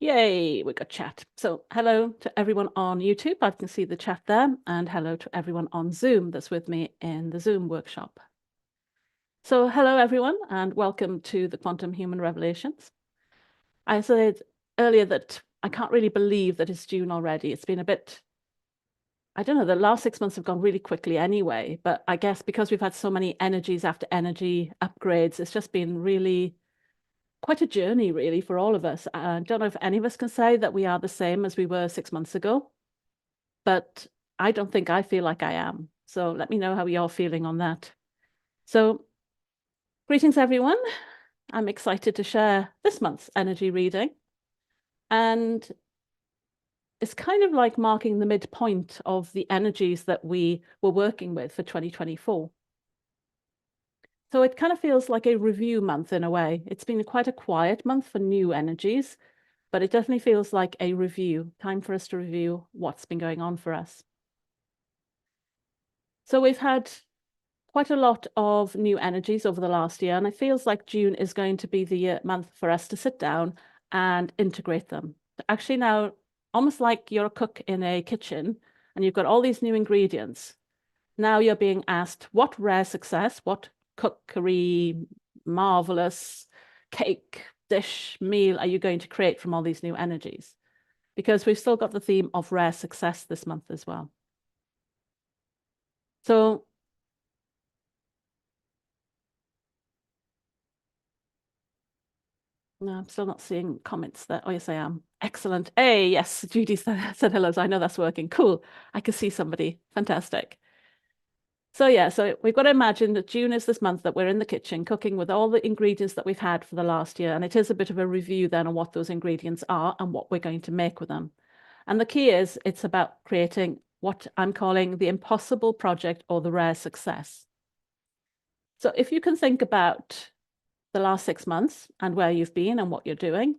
Yay, we got chat. So hello to everyone on YouTube. I can see the chat there. And hello to everyone on Zoom that's with me in the Zoom workshop. So hello, everyone, and welcome to the Quantum Human Revelations. I said earlier that I can't really believe that it's June already. It's been a bit, I don't know, the last 6 months have gone really quickly anyway. But I guess because we've had so many energies after energy upgrades, it's just been really quite a journey, really, for all of us. I don't know if any of us can say that we are the same as we were 6 months ago, but I don't think I feel like I am. So let me know how you're feeling on that. So greetings, everyone. I'm excited to share this month's energy reading. And it's kind of like marking the midpoint of the energies that we were working with for 2024. So it kind of feels like a review month in a way. It's been quite a quiet month for new energies, but it definitely feels like a review, time for us to review what's been going on for us. So we've had quite a lot of new energies over the last year, and it feels like June is going to be the month for us to sit down and integrate them. Actually now, almost like you're a cook in a kitchen and you've got all these new ingredients. Now you're being asked what rare success, what cookery, marvelous cake, dish, meal are you going to create from all these new energies? Because we've still got the theme of rare success this month as well. So no, I'm still not seeing comments there. Oh, yes, I am. Excellent. Hey, yes, Judy said hello. So I know that's working. Cool. I can see somebody. Fantastic. So yeah, so we've got to imagine that June is this month that we're in the kitchen cooking with all the ingredients that we've had for the last year. And it is a bit of a review then on what those ingredients are and what we're going to make with them. And the key is it's about creating what I'm calling the impossible project or the rare success. So if you can think about the last 6 months and where you've been and what you're doing,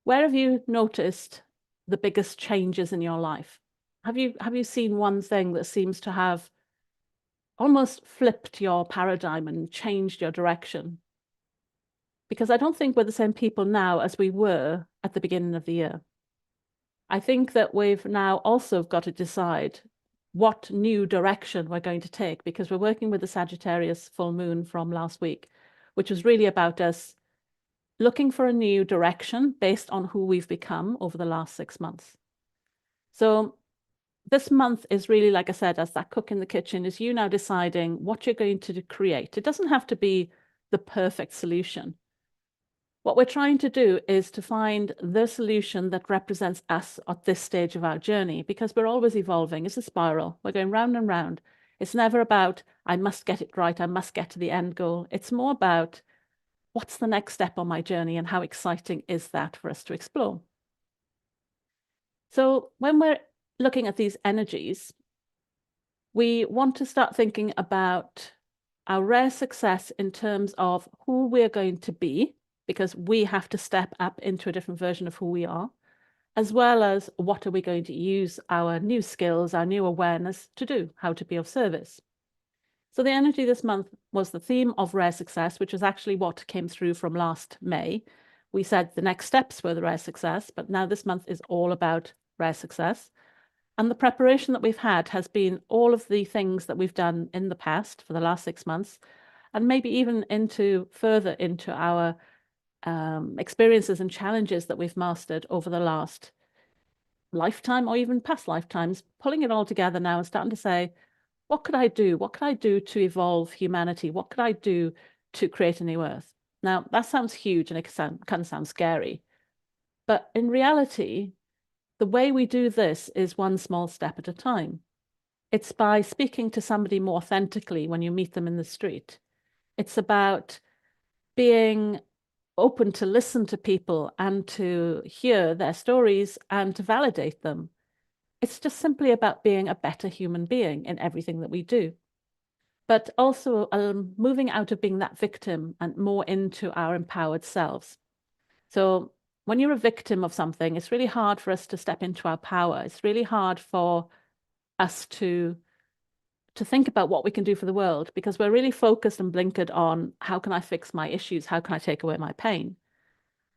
where have you noticed the biggest changes in your life? Have you seen one thing that seems to have almost flipped your paradigm and changed your direction? Because I don't think we're the same people now as we were at the beginning of the year. I think that we've now also got to decide what new direction we're going to take, because we're working with the Sagittarius full moon from last week, which was really about us looking for a new direction based on who we've become over the last 6 months. So this month is really, like I said, as that cook in the kitchen, is you now deciding what you're going to create. It doesn't have to be the perfect solution. What we're trying to do is to find the solution that represents us at this stage of our journey, because we're always evolving. It's a spiral. We're going round and round. It's never about, I must get it right, I must get to the end goal. It's more about, what's the next step on my journey and how exciting is that for us to explore? So when we're looking at these energies, we want to start thinking about our rare success in terms of who we're going to be, because we have to step up into a different version of who we are, as well as what are we going to use our new skills, our new awareness to do, how to be of service. So the energy this month was the theme of rare success, which was actually what came through from last May. We said the next steps were the rare success, but now this month is all about rare success. And the preparation that we've had has been all of the things that we've done in the past for the last 6 months, and maybe even further into our experiences and challenges that we've mastered over the last lifetime or even past lifetimes, pulling it all together now and starting to say, what could I do? What could I do to evolve humanity? What could I do to create a new Earth? Now, that sounds huge and it kind of sounds scary. But in reality, the way we do this is one small step at a time. It's by speaking to somebody more authentically when you meet them in the street. It's about being open to listen to people and to hear their stories and to validate them. It's just simply about being a better human being in everything that we do, but also moving out of being that victim and more into our empowered selves. So when you're a victim of something, it's really hard for us to step into our power. It's really hard for us to think about what we can do for the world, because we're really focused and blinkered on how can I fix my issues? How can I take away my pain?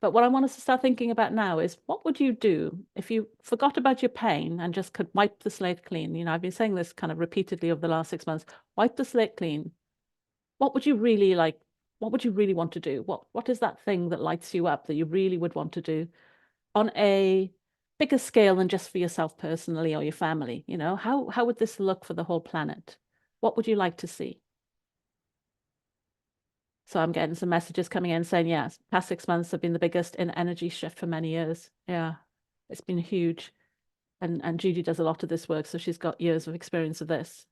But what I want us to start thinking about now is, what would you do if you forgot about your pain and just could wipe the slate clean? You know, I've been saying this kind of repeatedly over the last 6 months. Wipe the slate clean. What would you really like? What would you really want to do? What is that thing that lights you up that you really would want to do on a bigger scale than just for yourself personally or your family? You know, how would this look for the whole planet? What would you like to see? So I'm getting some messages coming in saying, yes, past 6 months have been the biggest in energy shift for many years. Yeah, it's been huge. And Judy does a lot of this work, so she's got years of experience of this.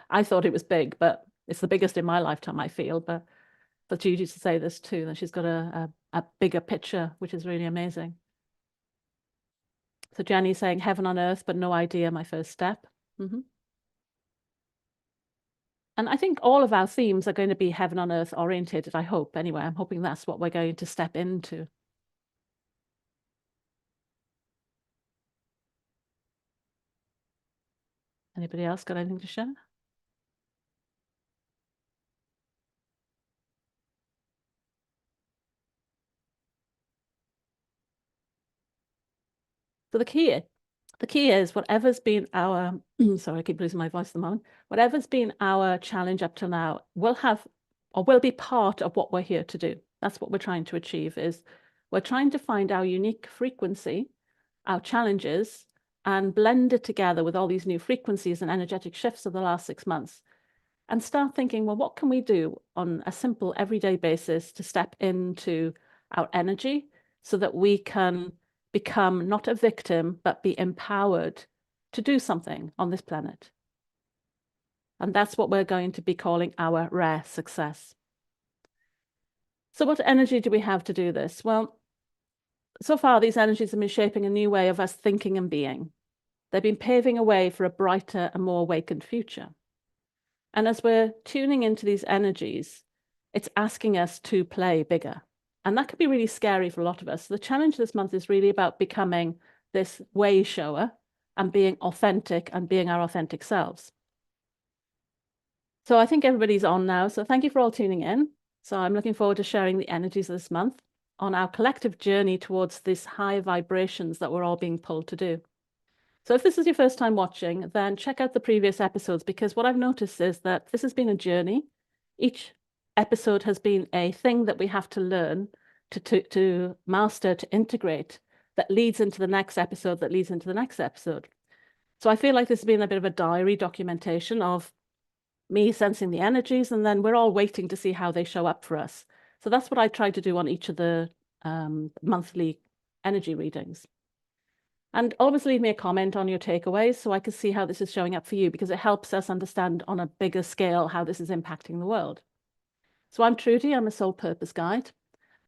I thought it was big, but it's the biggest in my lifetime, I feel. But for Judy to say this too, then she's got a bigger picture, which is really amazing. So Jenny's saying heaven on earth, but no idea, my first step. And I think all of our themes are going to be heaven on earth orientated, I hope. Anyway, I'm hoping that's what we're going to step into. Anybody else got anything to share? So the key is whatever's been our, sorry, I keep losing my voice at the moment. Whatever's been our challenge up to now will have, or will be part of what we're here to do. That's what we're trying to achieve, is we're trying to find our unique frequency, our challenges, and blend it together with all these new frequencies and energetic shifts of the last 6 months. And start thinking, well, what can we do on a simple everyday basis to step into our energy so that we can become not a victim, but be empowered to do something on this planet. And that's what we're going to be calling our rare success. So what energy do we have to do this? Well, so far, these energies have been shaping a new way of us thinking and being. They've been paving a way for a brighter and more awakened future. And as we're tuning into these energies, it's asking us to play bigger. And that could be really scary for a lot of us. The challenge this month is really about becoming this way shower and being authentic and being our authentic selves. So I think everybody's on now. So thank you for all tuning in. So I'm looking forward to sharing the energies this month on our collective journey towards these high vibrations that we're all being pulled to do. So if this is your first time watching, then check out the previous episodes, because what I've noticed is that this has been a journey. Each episode has been a thing that we have to learn, to master, to integrate, that leads into the next episode, that leads into the next episode. So I feel like this has been a bit of a diary documentation of me sensing the energies, and then we're all waiting to see how they show up for us. So that's what I try to do on each of the monthly energy readings. And always leave me a comment on your takeaways so I can see how this is showing up for you, because it helps us understand on a bigger scale how this is impacting the world. So I'm Trudy, I'm a soul purpose guide.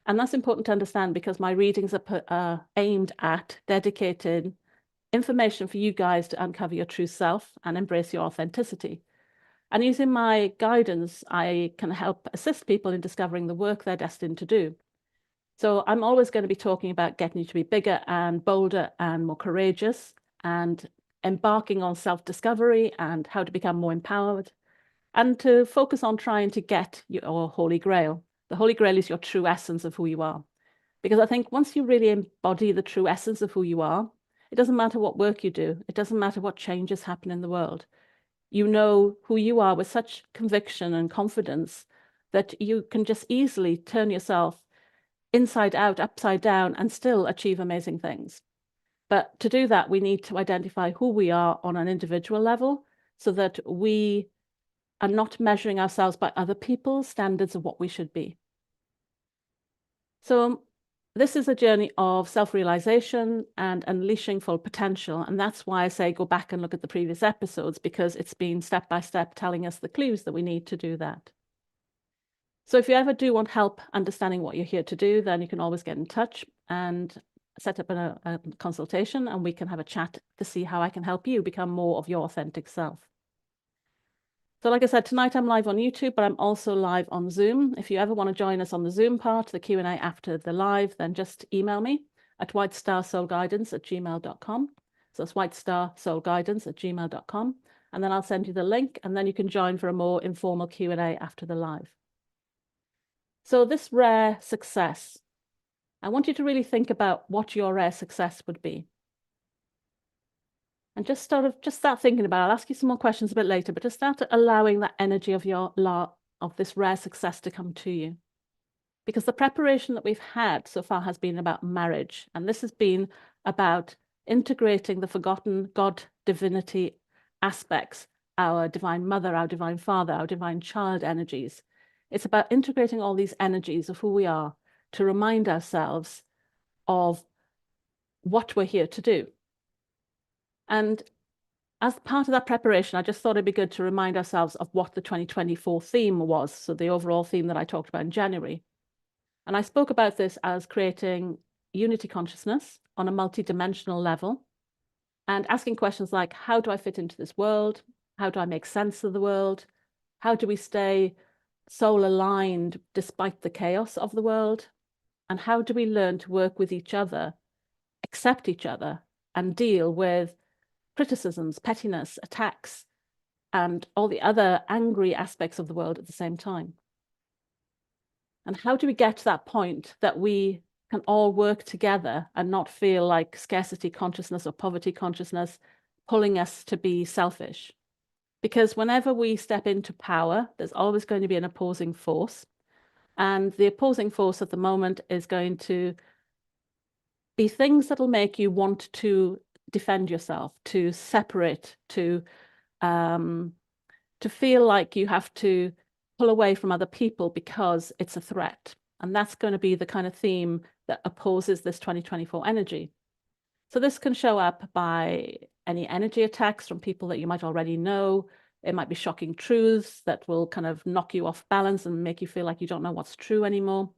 And that's important to understand because my readings are aimed at dedicating information for you guys to uncover your true self and embrace your authenticity. And using my guidance, I can help assist people in discovering the work they're destined to do. So I'm always going to be talking about getting you to be bigger and bolder and more courageous, and embarking on self-discovery and how to become more empowered, and to focus on trying to get your Holy Grail. The Holy Grail is your true essence of who you are. Because I think once you really embody the true essence of who you are, it doesn't matter what work you do. It doesn't matter what changes happen in the world. You know who you are with such conviction and confidence that you can just easily turn yourself inside out, upside down, and still achieve amazing things. But to do that, we need to identify who we are on an individual level so that we are not measuring ourselves by other people's standards of what we should be. So this is a journey of self-realization and unleashing full potential. And that's why I say go back and look at the previous episodes, because it's been step by step telling us the clues that we need to do that. So if you ever do want help understanding what you're here to do, then you can always get in touch and set up a consultation, and we can have a chat to see how I can help you become more of your authentic self. So like I said, tonight I'm live on YouTube, but I'm also live on Zoom. If you ever want to join us on the Zoom part, the Q&A after the live, then just email me at whitestarsoulguidance@gmail.com. So it's whitestarsoulguidance@gmail.com. And then I'll send you the link, and then you can join for a more informal Q&A after the live. So this rare success, I want you to really think about what your rare success would be. And just start thinking about it. I'll ask you some more questions a bit later, but just start allowing that energy of of this rare success to come to you. Because the preparation that we've had so far has been about marriage. And this has been about integrating the forgotten God divinity aspects, our divine mother, our divine father, our divine child energies. It's about integrating all these energies of who we are to remind ourselves of what we're here to do. And as part of that preparation, I just thought it'd be good to remind ourselves of what the 2024 theme was. So the overall theme that I talked about in January. And I spoke about this as creating unity consciousness on a multidimensional level and asking questions like, how do I fit into this world? How do I make sense of the world? How do we stay soul aligned despite the chaos of the world? And how do we learn to work with each other, accept each other, and deal with criticisms, pettiness, attacks, and all the other angry aspects of the world at the same time? And how do we get to that point that we can all work together and not feel like scarcity consciousness or poverty consciousness pulling us to be selfish? Because whenever we step into power, there's always going to be an opposing force. And the opposing force at the moment is going to be things that'll make you want to defend yourself, to separate, to feel like you have to pull away from other people because it's a threat. And that's going to be the kind of theme that opposes this 2024 energy. So this can show up by any energy attacks from people that you might already know. It might be shocking truths that will kind of knock you off balance and make you feel like you don't know what's true anymore.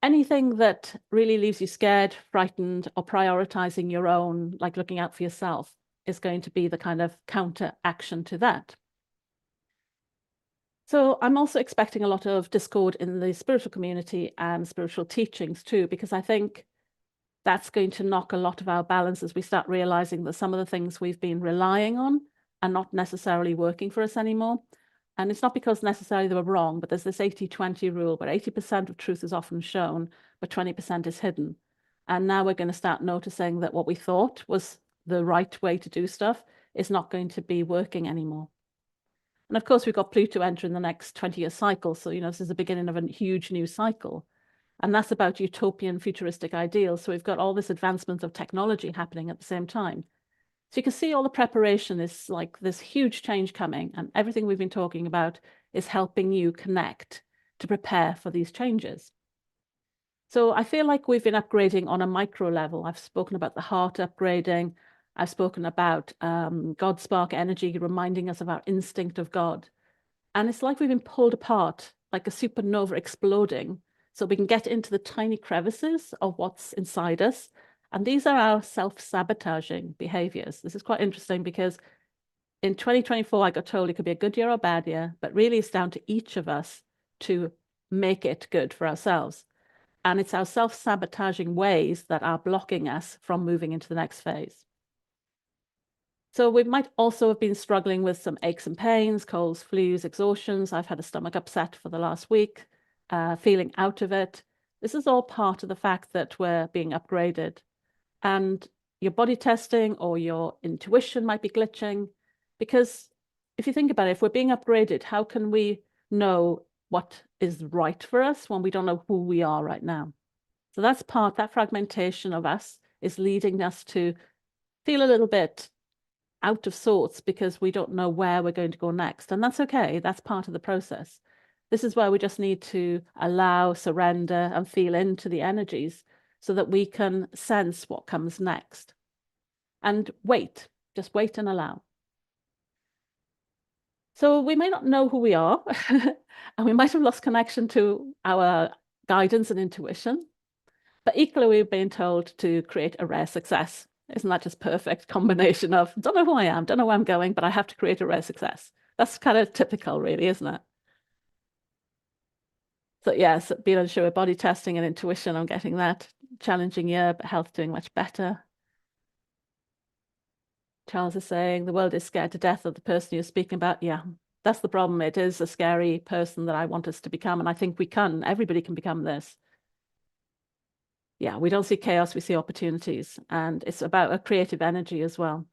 Anything that really leaves you scared, frightened, or prioritizing your own, like looking out for yourself, is going to be the kind of counter action to that. So I'm also expecting a lot of discord in the spiritual community and spiritual teachings too, because I think that's going to knock a lot of our balance as we start realizing that some of the things we've been relying on are not necessarily working for us anymore. And it's not because necessarily they were wrong, but there's this 80-20 rule where 80% of truth is often shown, but 20% is hidden. And now we're going to start noticing that what we thought was the right way to do stuff is not going to be working anymore. And of course, we've got Pluto entering the next 20-year cycle. So, this is the beginning of a huge new cycle. And that's about utopian futuristic ideals. So we've got all this advancement of technology happening at the same time. So you can see all the preparation is like this huge change coming, and everything we've been talking about is helping you connect to prepare for these changes. So I feel like we've been upgrading on a micro level. I've spoken about the heart upgrading. I've spoken about God spark energy, reminding us of our instinct of God. And it's like we've been pulled apart, like a supernova exploding, so we can get into the tiny crevices of what's inside us. And these are our self-sabotaging behaviors. This is quite interesting because in 2024, I got told it could be a good year or a bad year, but really it's down to each of us to make it good for ourselves. And it's our self-sabotaging ways that are blocking us from moving into the next phase. So we might also have been struggling with some aches and pains, colds, flus, exhaustions. I've had a stomach upset for the last week, feeling out of it. This is all part of the fact that we're being upgraded. And your body testing or your intuition might be glitching. Because if you think about it, if we're being upgraded, how can we know what is right for us when we don't know who we are right now? So that's that fragmentation of us is leading us to feel a little bit out of sorts because we don't know where we're going to go next. And that's okay. That's part of the process. This is where we just need to allow, surrender, and feel into the energies so that we can sense what comes next. And wait, just wait and allow. So we may not know who we are, and we might have lost connection to our guidance and intuition, but equally we've been told to create a rare success. Isn't that just perfect combination of, don't know who I am, don't know where I'm going, but I have to create a rare success. That's kind of typical, really, isn't it? So yes, being unsure of body testing and intuition, I'm getting that. Challenging year, but health doing much better. Charles is saying the world is scared to death of the person you're speaking about. Yeah, that's the problem. It is a scary person that I want us to become. And I think we can, everybody can become this. yeah, we don't see chaos, we see opportunities. And it's about a creative energy as well.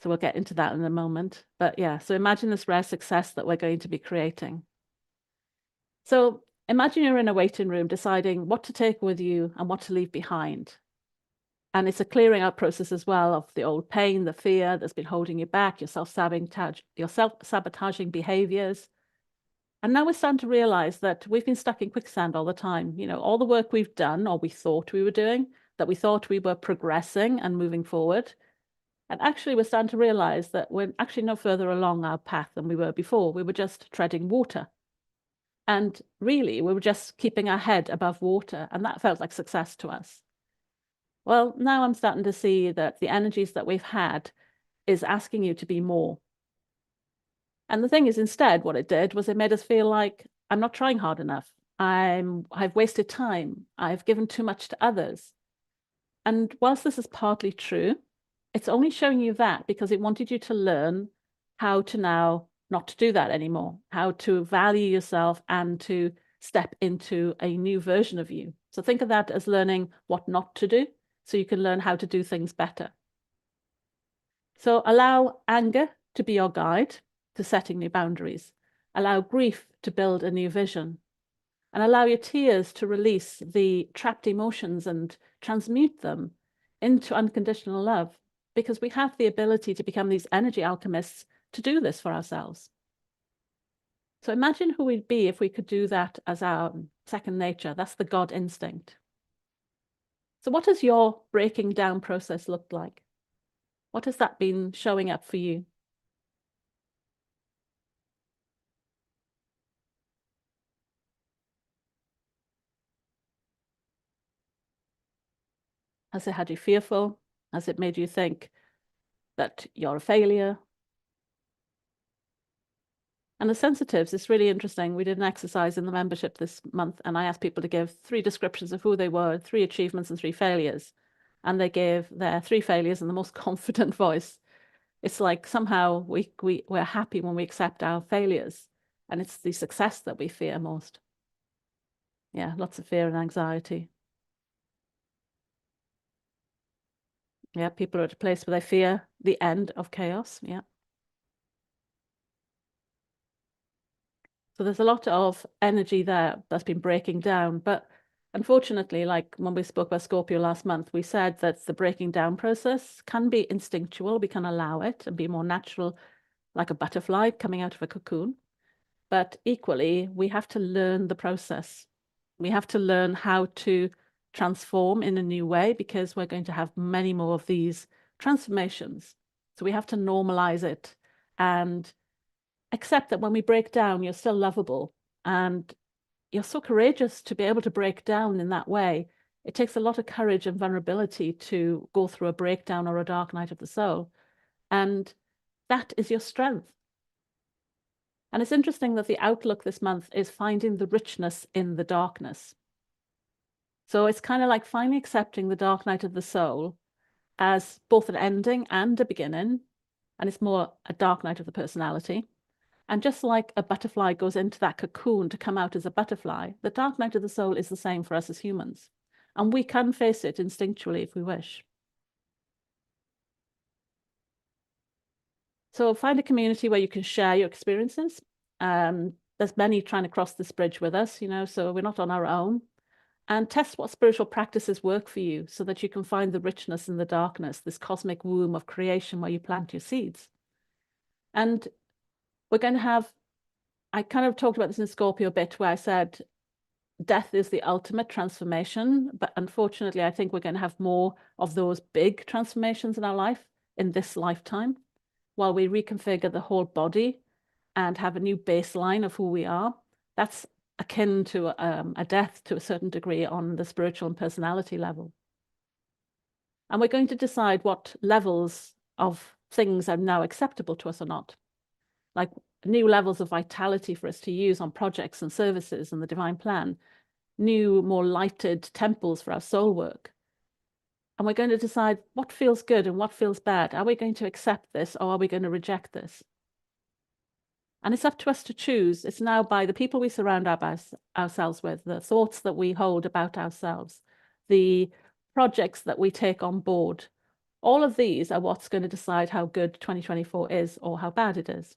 So we'll get into that in a moment. But yeah, so imagine this rare success that we're going to be creating. So imagine you're in a waiting room deciding what to take with you and what to leave behind. And it's a clearing out process as well of the old pain, the fear that's been holding you back, your self-sabotaging behaviors. And now we're starting to realize that we've been stuck in quicksand all the time. You know, all the work we've done, or we thought we were doing, that we thought we were progressing and moving forward. And actually, we're starting to realize that we're actually no further along our path than we were before. We were just treading water. And really, we were just keeping our head above water. And that felt like success to us. Well, now I'm starting to see that the energies that we've had is asking you to be more. And the thing is, instead, what it did was it made us feel like I'm not trying hard enough. I've wasted time. I've given too much to others. And whilst this is partly true, it's only showing you that because it wanted you to learn how to now not to do that anymore, how to value yourself and to step into a new version of you. So think of that as learning what not to do so you can learn how to do things better. So allow anger to be your guide to setting new boundaries. Allow grief to build a new vision. And allow your tears to release the trapped emotions and transmute them into unconditional love, because we have the ability to become these energy alchemists to do this for ourselves. So imagine who we'd be if we could do that as our second nature. That's the God instinct. So what does your breaking down process look like? What has that been showing up for you? Has it had you fearful? Has it made you think that you're a failure? And the sensitives, it's really interesting. We did an exercise in the membership this month, and I asked people to give 3 descriptions of who they were, 3 achievements and 3 failures. And they gave their 3 failures in the most confident voice. It's like somehow we're happy when we accept our failures, and it's the success that we fear most. Yeah, lots of fear and anxiety. Yeah, people are at a place where they fear the end of chaos. Yeah. So there's a lot of energy there that's been breaking down. But unfortunately, like when we spoke about Scorpio last month, we said that the breaking down process can be instinctual. We can allow it and be more natural, like a butterfly coming out of a cocoon. But equally, we have to learn the process. We have to learn how to transform in a new way, because we're going to have many more of these transformations. So we have to normalize it and accept that when we break down, you're still lovable, and you're so courageous to be able to break down in that way. It takes a lot of courage and vulnerability to go through a breakdown or a dark night of the soul. And that is your strength. And it's interesting that the outlook this month is finding the richness in the darkness. So it's kind of like finally accepting the dark night of the soul as both an ending and a beginning. And it's more a dark night of the personality. And just like a butterfly goes into that cocoon to come out as a butterfly, the dark night of the soul is the same for us as humans. And we can face it instinctually if we wish. So find a community where you can share your experiences. There's many trying to cross this bridge with us, you know, so we're not on our own. And test what spiritual practices work for you so that you can find the richness in the darkness, this cosmic womb of creation where you plant your seeds. And we're going to have, I kind of talked about this in Scorpio a bit, where I said death is the ultimate transformation. But unfortunately, I think we're going to have more of those big transformations in our life in this lifetime, while we reconfigure the whole body and have a new baseline of who we are. That's akin to a death to a certain degree on the spiritual and personality level. And we're going to decide what levels of things are now acceptable to us or not. Like new levels of vitality for us to use on projects and services and the divine plan, new, more lighted temples for our soul work. And we're going to decide what feels good and what feels bad. Are we going to accept this, or are we going to reject this? And it's up to us to choose. It's now by the people we surround ourselves with, the thoughts that we hold about ourselves, the projects that we take on board. All of these are what's going to decide how good 2024 is or how bad it is.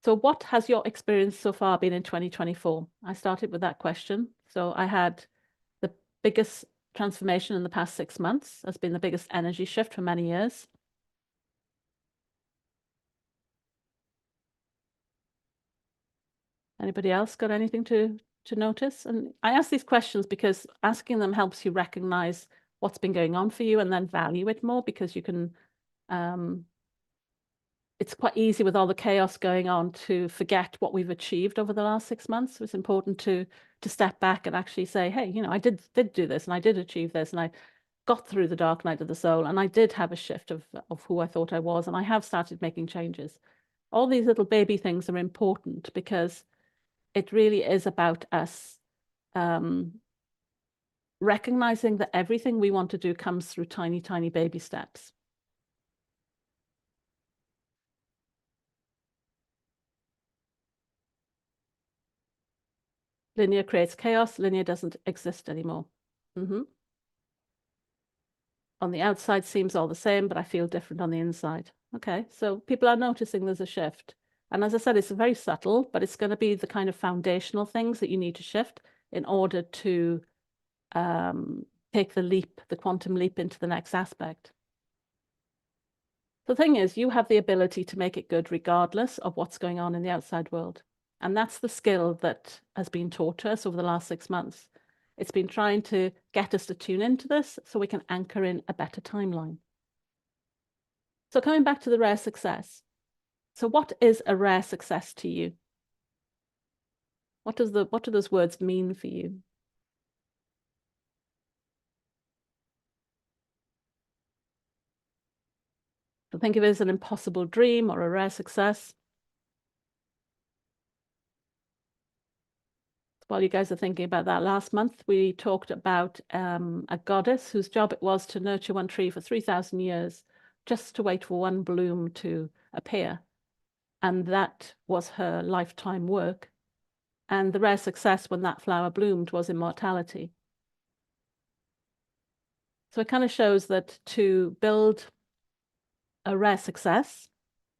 So what has your experience so far been in 2024? I started with that question. So I had the biggest transformation in the past 6 months. Has been the biggest energy shift for many years. Anybody else got anything to notice? And I ask these questions because asking them helps you recognize what's been going on for you and then value it more, because you can it's quite easy with all the chaos going on to forget what we've achieved over the last 6 months. So it's important to step back and actually say, hey, you know, I did do this and I did achieve this and I got through the dark night of the soul and I did have a shift of who I thought I was, and I have started making changes. All these little baby things are important because it really is about us recognizing that everything we want to do comes through tiny, tiny baby steps. Linear creates chaos. Linear doesn't exist anymore. On the outside seems all the same, but I feel different on the inside. Okay, so people are noticing there's a shift. And as I said, it's very subtle, but it's going to be the kind of foundational things that you need to shift in order to take the leap, the quantum leap into the next aspect. The thing is, you have the ability to make it good regardless of what's going on in the outside world. And that's the skill that has been taught to us over the last 6 months. It's been trying to get us to tune into this so we can anchor in a better timeline. So coming back to the rare success. So what is a rare success to you? What do those words mean for you? So think of it as an impossible dream or a rare success. While you guys are thinking about that, last month we talked about a goddess whose job it was to nurture one tree for 3,000 years, just to wait for one bloom to appear. And that was her lifetime work. And the rare success when that flower bloomed was immortality. So it kind of shows that to build a rare success,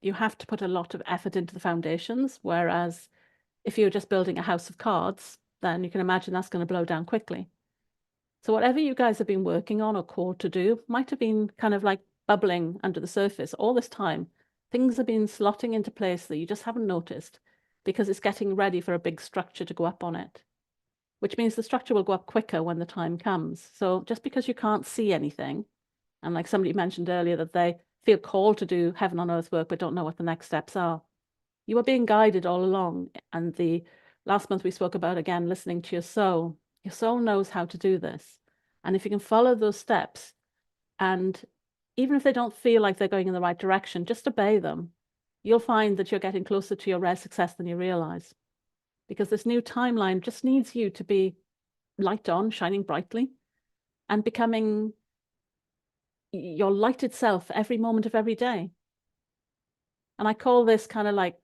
you have to put a lot of effort into the foundations, whereas if you're just building a house of cards, then you can imagine that's going to blow down quickly. So whatever you guys have been working on or called to do might have been kind of like bubbling under the surface all this time. Things have been slotting into place that you just haven't noticed because it's getting ready for a big structure to go up on it, which means the structure will go up quicker when the time comes. So just because you can't see anything, and like somebody mentioned earlier that they feel called to do heaven on earth work but don't know what the next steps are, you are being guided all along. And the last month we spoke about, again, listening to your soul. Your soul knows how to do this. And if you can follow those steps, and even if they don't feel like they're going in the right direction, just obey them, you'll find that you're getting closer to your rare success than you realize. Because this new timeline just needs you to be light on, shining brightly, and becoming your lighted self every moment of every day. And I call this kind of like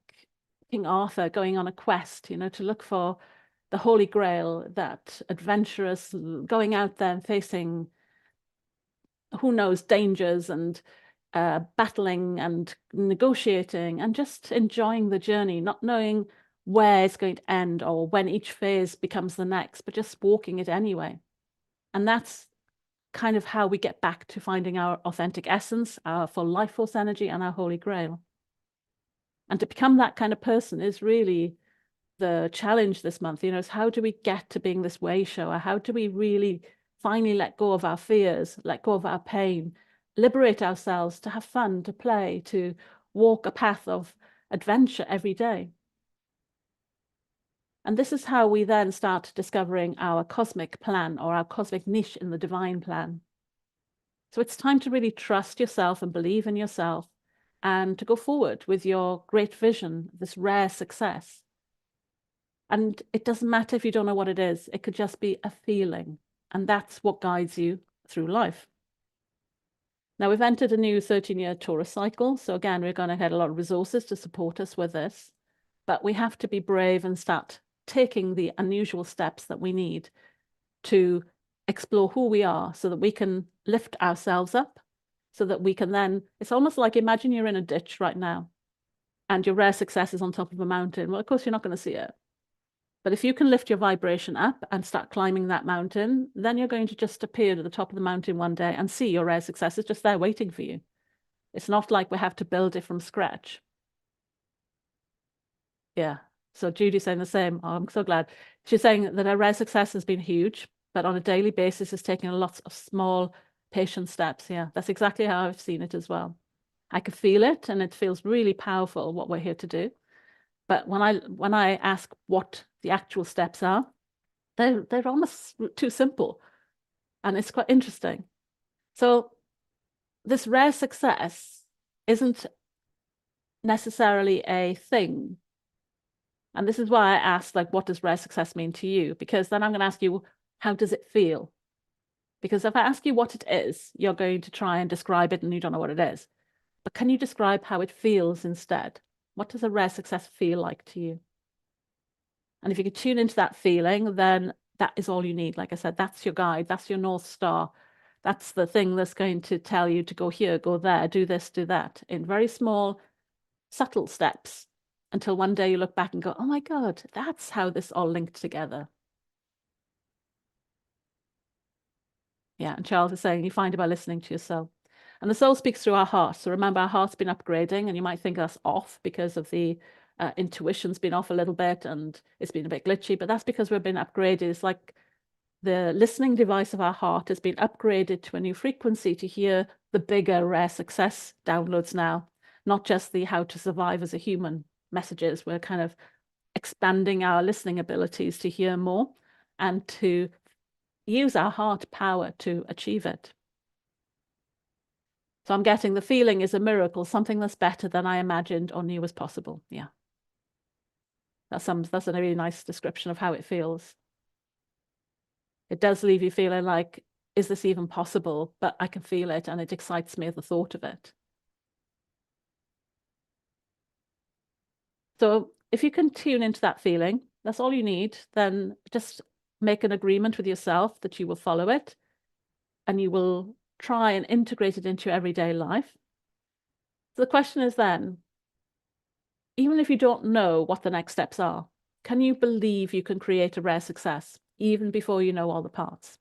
King Arthur going on a quest, you know, to look for the Holy Grail, that adventurous going out there and facing, who knows, dangers and battling and negotiating and just enjoying the journey, not knowing where it's going to end or when each phase becomes the next, but just walking it anyway. And that's kind of how we get back to finding our authentic essence, our full life force energy, and our Holy Grail. And to become that kind of person is really the challenge this month, you know, is how do we get to being this way shower? How do we really finally let go of our fears, let go of our pain, liberate ourselves to have fun, to play, to walk a path of adventure every day? And this is how we then start discovering our cosmic plan or our cosmic niche in the divine plan. So it's time to really trust yourself and believe in yourself and to go forward with your great vision, this rare success. And it doesn't matter if you don't know what it is. It could just be a feeling. And that's what guides you through life. Now, we've entered a new 13-year Taurus cycle. So again, we're going to get a lot of resources to support us with this. But we have to be brave and start taking the unusual steps that we need to explore who we are so that we can lift ourselves up, so that we can then, it's almost like imagine you're in a ditch right now and your rare success is on top of a mountain. Well, of course, you're not going to see it. But if you can lift your vibration up and start climbing that mountain, then you're going to just appear to the top of the mountain one day and see your rare success is just there waiting for you. It's not like we have to build it from scratch. Yeah. So Judy's saying the same. Oh, I'm so glad. She's saying that her rare success has been huge, but on a daily basis is taking lots of small, patient steps. Yeah, that's exactly how I've seen it as well. I can feel it, and it feels really powerful what we're here to do. But when I ask what the actual steps are, they're almost too simple, and it's quite interesting. So this rare success isn't necessarily a thing. And this is why I asked, like, what does rare success mean to you? Because then I'm going to ask you, how does it feel? Because if I ask you what it is, you're going to try and describe it and you don't know what it is. But can you describe how it feels instead? What does a rare success feel like to you? And if you can tune into that feeling, then that is all you need. Like I said, that's your guide. That's your North Star. That's the thing that's going to tell you to go here, go there, do this, do that in very small, subtle steps until one day you look back and go, oh my God, that's how this all linked together. Yeah, and Charles is saying you find it by listening to yourself. And the soul speaks through our heart. So remember, our heart's been upgrading, and you might think that's off because of the intuition's been off a little bit and it's been a bit glitchy, but that's because we've been upgraded. It's like the listening device of our heart has been upgraded to a new frequency to hear the bigger rare success downloads now, not just the how to survive as a human messages. We're kind of expanding our listening abilities to hear more and to use our heart power to achieve it. So I'm getting the feeling is a miracle, something that's better than I imagined or knew was possible. Yeah. That's a really nice description of how it feels. It does leave you feeling like, is this even possible? But I can feel it and it excites me at the thought of it. So if you can tune into that feeling, that's all you need, then just make an agreement with yourself that you will follow it and you will try and integrate it into your everyday life. So the question is then, even if you don't know what the next steps are, can you believe you can create a rare success even before you know all the parts?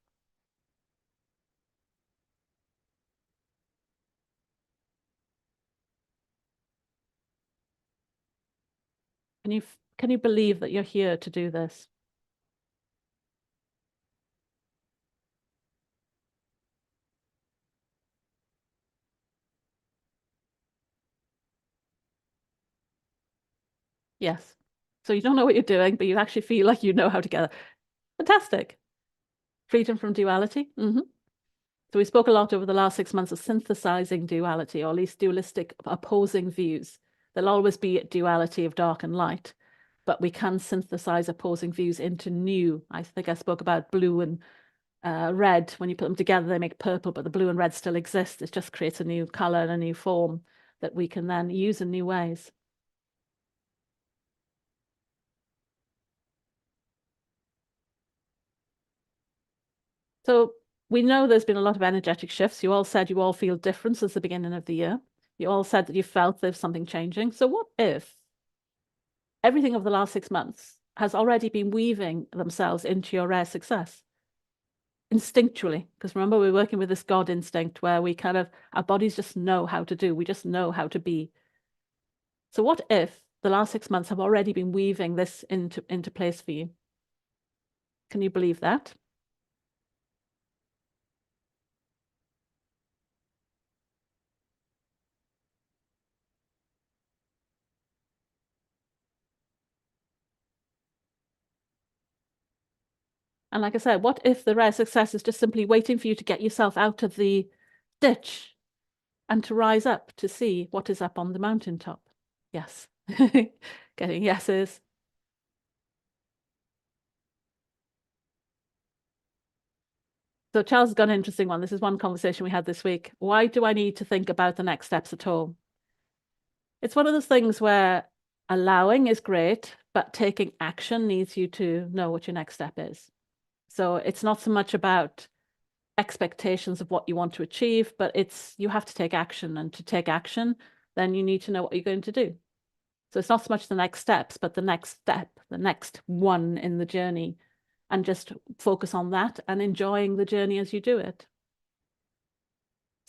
Can you believe that you're here to do this? Yes. So you don't know what you're doing, but you actually feel like you know how to get it. Fantastic. Freedom from duality. So we spoke a lot over the last 6 months of synthesizing duality, or at least dualistic opposing views. There'll always be a duality of dark and light, but we can synthesize opposing views into new. I think I spoke about blue and red. When you put them together, they make purple, but the blue and red still exist. It just creates a new color and a new form that we can then use in new ways. So we know there's been a lot of energetic shifts. You all said you all feel different since the beginning of the year. You all said that you felt there's something changing. So what if everything of the last 6 months has already been weaving themselves into your rare success instinctually? Because remember, we're working with this God instinct where we kind of, our bodies just know how to do, we just know how to be. So what if the last 6 months have already been weaving this into place for you? Can you believe that? And like I said, what if the rare success is just simply waiting for you to get yourself out of the ditch and to rise up to see what is up on the mountaintop? Yes. Getting yeses. So Charles has got an interesting one. This is one conversation we had this week. Why do I need to think about the next steps at all? It's one of those things where allowing is great, but taking action needs you to know what your next step is. So it's not so much about expectations of what you want to achieve, but it's you have to take action. And to take action, then you need to know what you're going to do. So it's not so much the next steps, but the next step, the next one in the journey, and just focus on that and enjoying the journey as you do it.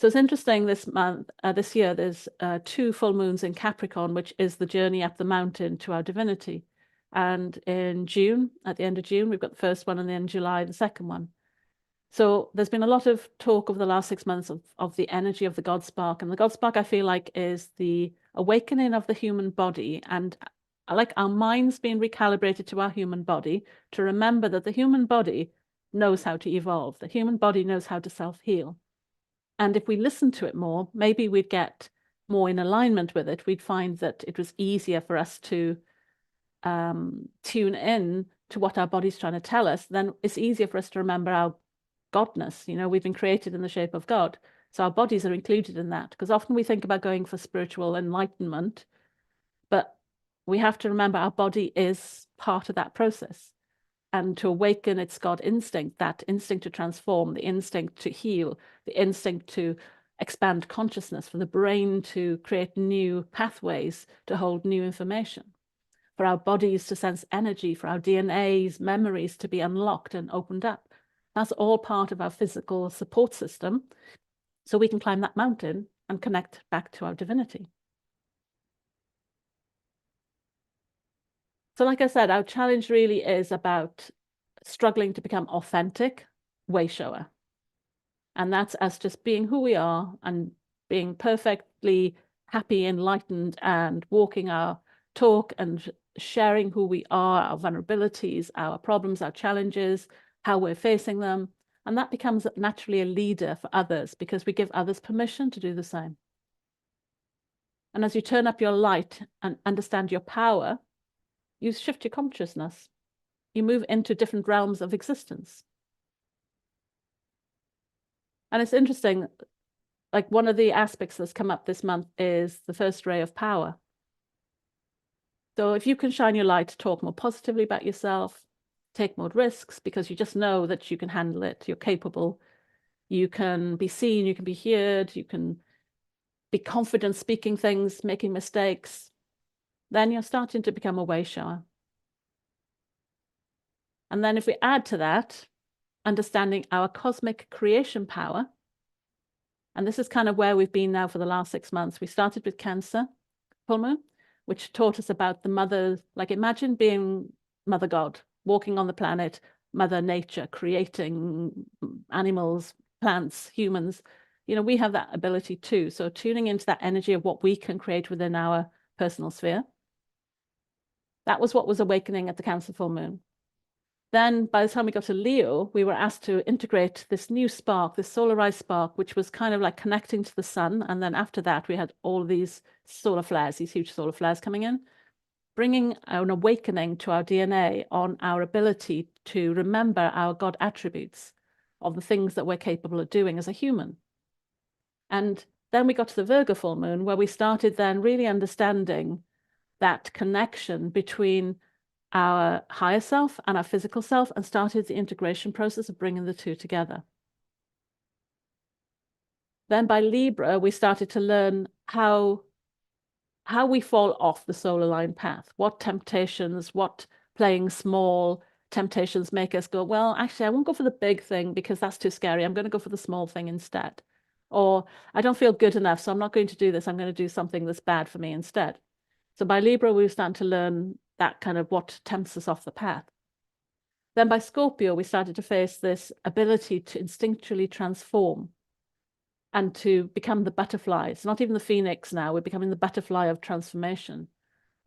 So it's interesting this month, this year, there's 2 full moons in Capricorn, which is the journey up the mountain to our divinity. And in June, at the end of June, we've got the first one, and then July, the second one. So there's been a lot of talk over the last 6 months of the energy of the God spark. And the God spark, I feel like, is the awakening of the human body. And I like our minds being recalibrated to our human body to remember that the human body knows how to evolve. The human body knows how to self-heal. And if we listen to it more, maybe we'd get more in alignment with it. We'd find that it was easier for us to tune in to what our body's trying to tell us. Then it's easier for us to remember our godness. You know, we've been created in the shape of God. So our bodies are included in that. Because often we think about going for spiritual enlightenment, but we have to remember our body is part of that process. And to awaken its God instinct, that instinct to transform, the instinct to heal, the instinct to expand consciousness, for the brain to create new pathways to hold new information, for our bodies to sense energy, for our DNA's memories to be unlocked and opened up. That's all part of our physical support system, so we can climb that mountain and connect back to our divinity. So like I said, our challenge really is about struggling to become authentic way shower. And that's us just being who we are and being perfectly happy, enlightened, and walking our talk and sharing who we are, our vulnerabilities, our problems, our challenges, how we're facing them. And that becomes naturally a leader for others because we give others permission to do the same. And as you turn up your light and understand your power, you shift your consciousness. You move into different realms of existence. And it's interesting, like one of the aspects that's come up this month is the first ray of power. So if you can shine your light, talk more positively about yourself, take more risks because you just know that you can handle it, you're capable, you can be seen, you can be heard, you can be confident speaking things, making mistakes, then you're starting to become a way shower. And then if we add to that, understanding our cosmic creation power, and this is kind of where we've been now for the last 6 months. We started with Cancer full moon, which taught us about the mother, like imagine being Mother God, walking on the planet, Mother Nature, creating animals, plants, humans. You know, we have that ability too. So tuning into that energy of what we can create within our personal sphere. That was what was awakening at the Cancer full moon. Then by the time we got to Leo, we were asked to integrate this new spark, this solarized spark, which was kind of like connecting to the sun. And then after that, we had all of these solar flares, these huge solar flares coming in, bringing an awakening to our DNA on our ability to remember our God attributes of the things that we're capable of doing as a human. And then we got to the Virgo full moon, where we started then really understanding that connection between our higher self and our physical self and started the integration process of bringing the two together. Then by Libra, we started to learn how we fall off the solar line path, what temptations, what playing small temptations make us go, well, actually, I won't go for the big thing because that's too scary. I'm going to go for the small thing instead. Or I don't feel good enough, so I'm not going to do this. I'm going to do something that's bad for me instead. So by Libra, we were starting to learn that kind of what tempts us off the path. Then by Scorpio, we started to face this ability to instinctually transform and to become the butterfly. It's not even the phoenix now, we're becoming the butterfly of transformation.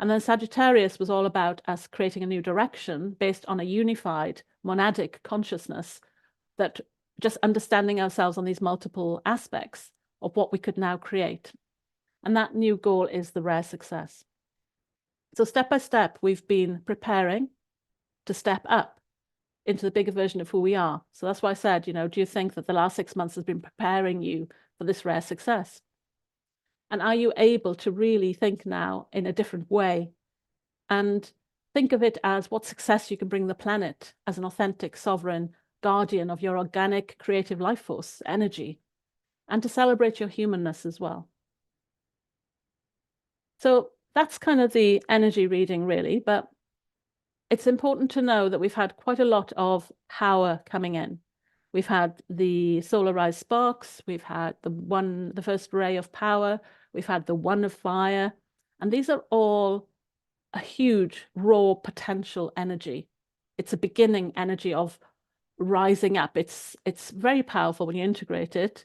And then Sagittarius was all about us creating a new direction based on a unified monadic consciousness, that just understanding ourselves on these multiple aspects of what we could now create. And that new goal is the rare success. So step by step, we've been preparing to step up into the bigger version of who we are. So that's why I said, you know, do you think that the last 6 months has been preparing you for this rare success? And are you able to really think now in a different way? And think of it as what success you can bring the planet as an authentic, sovereign guardian of your organic, creative life force, energy, and to celebrate your humanness as well. So that's kind of the energy reading, really. But it's important to know that we've had quite a lot of power coming in. We've had the solar rise sparks, we've had the first ray of power, we've had the one of fire, and these are all a huge raw potential energy. It's a beginning energy of rising up. It's very powerful when you integrate it.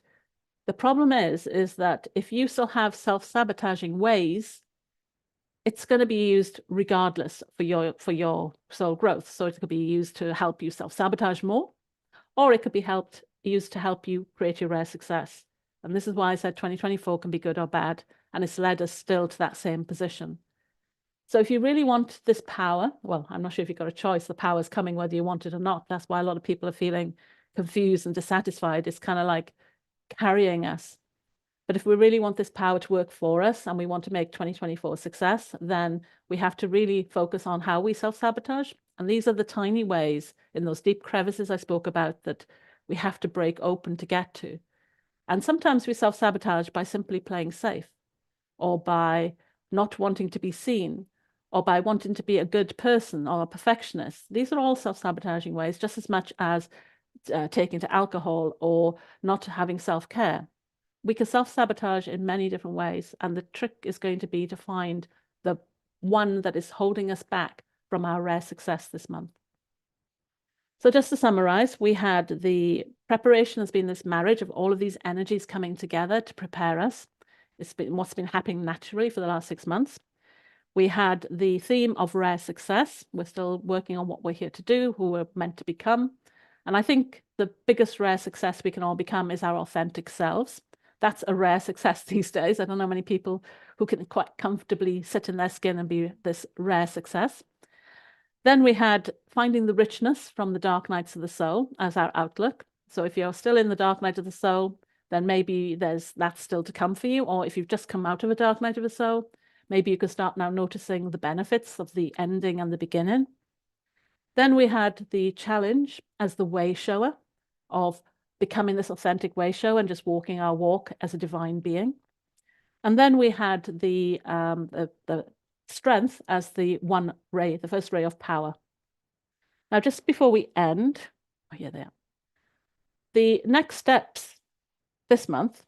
The problem is that if you still have self-sabotaging ways, it's going to be used regardless for your soul growth. So it could be used to help you self-sabotage more, or it could be used to help you create your rare success. And this is why I said 2024 can be good or bad, and it's led us still to that same position. So if you really want this power, well, I'm not sure if you've got a choice. The power is coming whether you want it or not. That's why a lot of people are feeling confused and dissatisfied. It's kind of like carrying us. But if we really want this power to work for us and we want to make 2024 a success, then we have to really focus on how we self-sabotage. And these are the tiny ways in those deep crevices I spoke about that we have to break open to get to. And sometimes we self-sabotage by simply playing safe, or by not wanting to be seen, or by wanting to be a good person or a perfectionist. These are all self-sabotaging ways, just as much as taking to alcohol or not having self-care. We can self-sabotage in many different ways, and the trick is going to be to find the one that is holding us back from our rare success this month. So just to summarize, we had the preparation has been this marriage of all of these energies coming together to prepare us. It's been what's been happening naturally for the last 6 months. We had the theme of rare success. We're still working on what we're here to do, who we're meant to become. And I think the biggest rare success we can all become is our authentic selves. That's a rare success these days. I don't know many people who can quite comfortably sit in their skin and be this rare success. Then we had finding the richness from the dark nights of the soul as our outlook. So if you're still in the dark night of the soul, then maybe that's still to come for you. Or if you've just come out of a dark night of the soul, maybe you can start now noticing the benefits of the ending and the beginning. Then we had the challenge as the way shower of becoming this authentic way show and just walking our walk as a divine being. And then we had the strength as the one ray, the first ray of power. Now, just before we end, oh, here they are. The next steps this month.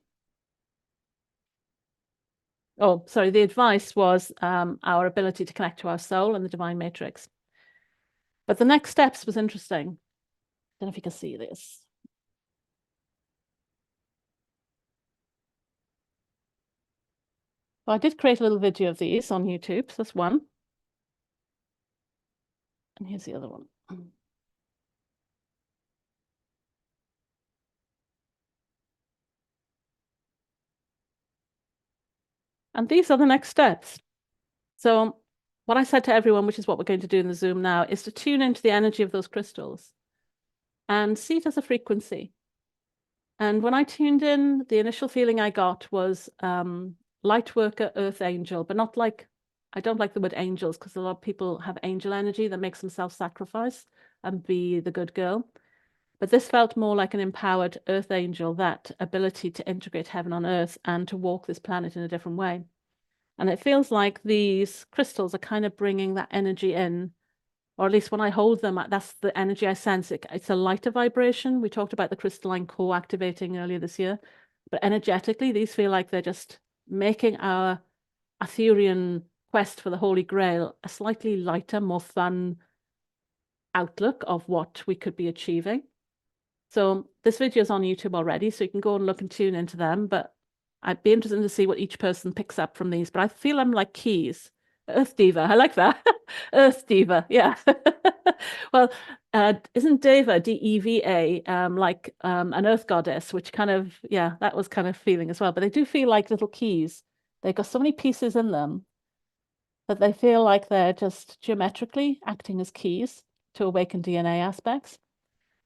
Oh, sorry, the advice was our ability to connect to our soul and the divine matrix. But the next steps was interesting. I don't know if you can see this. Well, I did create a little video of these on YouTube. So that's one. And here's the other one. And these are the next steps. So what I said to everyone, which is what we're going to do in the Zoom now, is to tune into the energy of those crystals and see it as a frequency. And when I tuned in, the initial feeling I got was light worker, earth angel, but not like, I don't like the word angels because a lot of people have angel energy that makes them self-sacrifice and be the good girl. But this felt more like an empowered earth angel, that ability to integrate heaven on earth and to walk this planet in a different way. And it feels like these crystals are kind of bringing that energy in, or at least when I hold them, that's the energy I sense. It's a lighter vibration. We talked about the crystalline core activating earlier this year, but energetically, these feel like they're just making our Arthurian quest for the Holy Grail a slightly lighter, more fun outlook of what we could be achieving. So this video is on YouTube already, so you can go and look and tune into them, but I'd be interested to see what each person picks up from these, but I feel I'm like keys. Earth Diva, I like that. Earth Diva, yeah. Well, isn't Deva, D-E-V-A, like an earth goddess, which kind of, yeah, that was kind of feeling as well. But they do feel like little keys. They've got so many pieces in them that they feel like they're just geometrically acting as keys to awaken DNA aspects.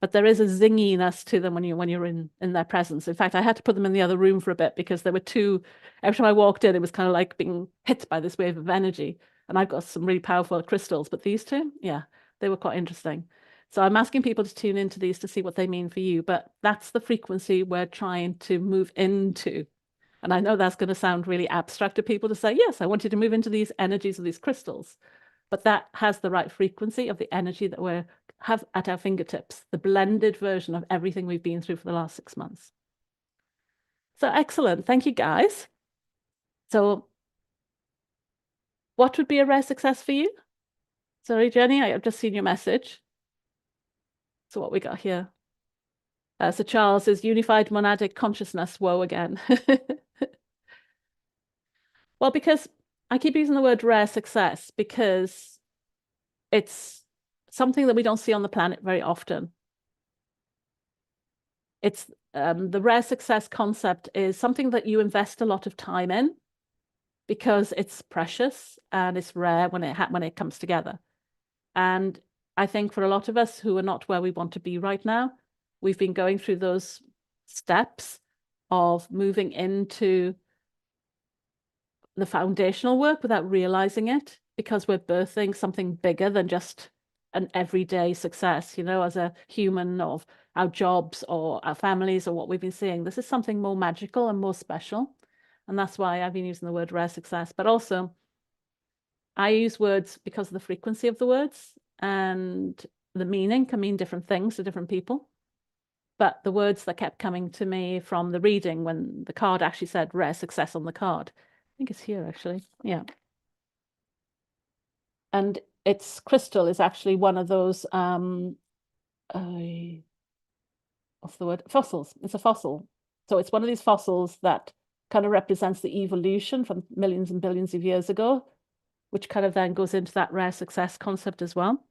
But there is a zinginess to them when you're in their presence. In fact, I had to put them in the other room for a bit because there were two. Every time I walked in, it was kind of like being hit by this wave of energy. And I've got some really powerful crystals, but these two, yeah, they were quite interesting. So I'm asking people to tune into these to see what they mean for you, but that's the frequency we're trying to move into. And I know that's going to sound really abstract to people to say, yes, I want you to move into these energies of these crystals, but that has the right frequency of the energy that we have at our fingertips, the blended version of everything we've been through for the last 6 months. So excellent. Thank you, guys. So what would be a rare success for you? Sorry, Jenny, I've just seen your message. So what we got here? So Charles is unified monadic consciousness. Whoa, again. Well, because I keep using the word rare success because it's something that we don't see on the planet very often. It's the rare success concept is something that you invest a lot of time in because it's precious and it's rare when it comes together. And I think for a lot of us who are not where we want to be right now, we've been going through those steps of moving into the foundational work without realizing it, because we're birthing something bigger than just an everyday success, as a human, of our jobs or our families or what we've been seeing. This is something more magical and more special. And that's why I've been using the word rare success. But also, I use words because of the frequency of the words, and the meaning can mean different things to different people. But the words that kept coming to me from the reading, when the card actually said rare success on the card, I think it's here actually. Yeah. And its crystal is actually one of those, what's the word? Fossils. It's a fossil. So it's one of these fossils that kind of represents the evolution from millions and billions of years ago, which kind of then goes into that rare success concept as well.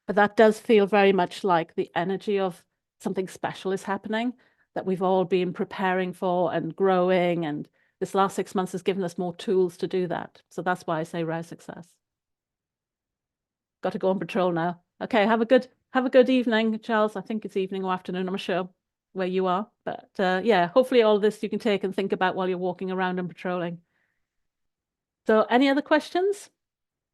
But that does feel very much like the energy of something special is happening that we've all been preparing for and growing. And this last 6 months has given us more tools to do that. So that's why I say rare success. Got to go on patrol now. Okay, have a good evening, Charles. I think it's evening or afternoon, I'm not sure where you are. But yeah, hopefully all this you can take and think about while you're walking around and patrolling. So any other questions?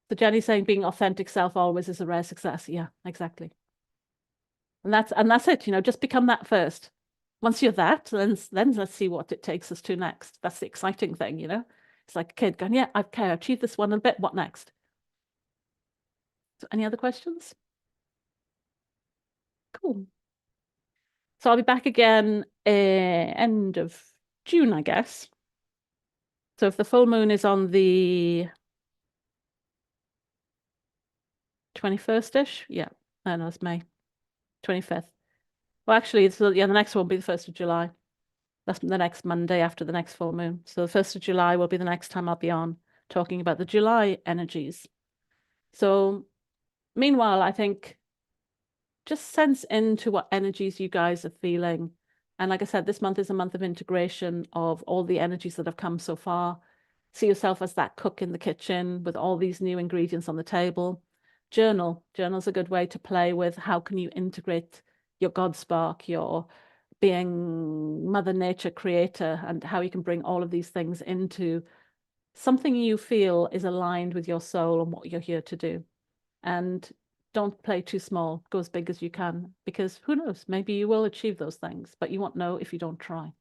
So Jenny's saying being authentic self always is a rare success. Yeah, exactly. And that's it, just become that first. Once you're that, then let's see what it takes us to next. That's the exciting thing, It's like a kid going, yeah, okay, I achieved this one a bit. What next? So any other questions? Cool. So I'll be back again end of June, I guess. So if the full moon is on the 21st-ish, yeah, I know it's May 25th. Well, actually, the next one will be the 1st of July. That's the next Monday after the next full moon. So the 1st of July will be the next time I'll be on talking about the July energies. So meanwhile, I think just sense into what energies you guys are feeling. And like I said, this month is a month of integration of all the energies that have come so far. See yourself as that cook in the kitchen with all these new ingredients on the table. Journal's a good way to play with how can you integrate your God spark, your being Mother Nature creator, and how you can bring all of these things into something you feel is aligned with your soul and what you're here to do. And don't play too small, go as big as you can, because who knows, maybe you will achieve those things, but you won't know if you don't try.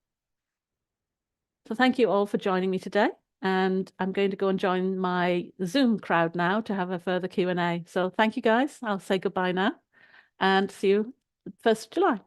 So thank you all for joining me today. And I'm going to go and join my Zoom crowd now to have a further Q&A. So thank you guys. I'll say goodbye now and see you 1st of July.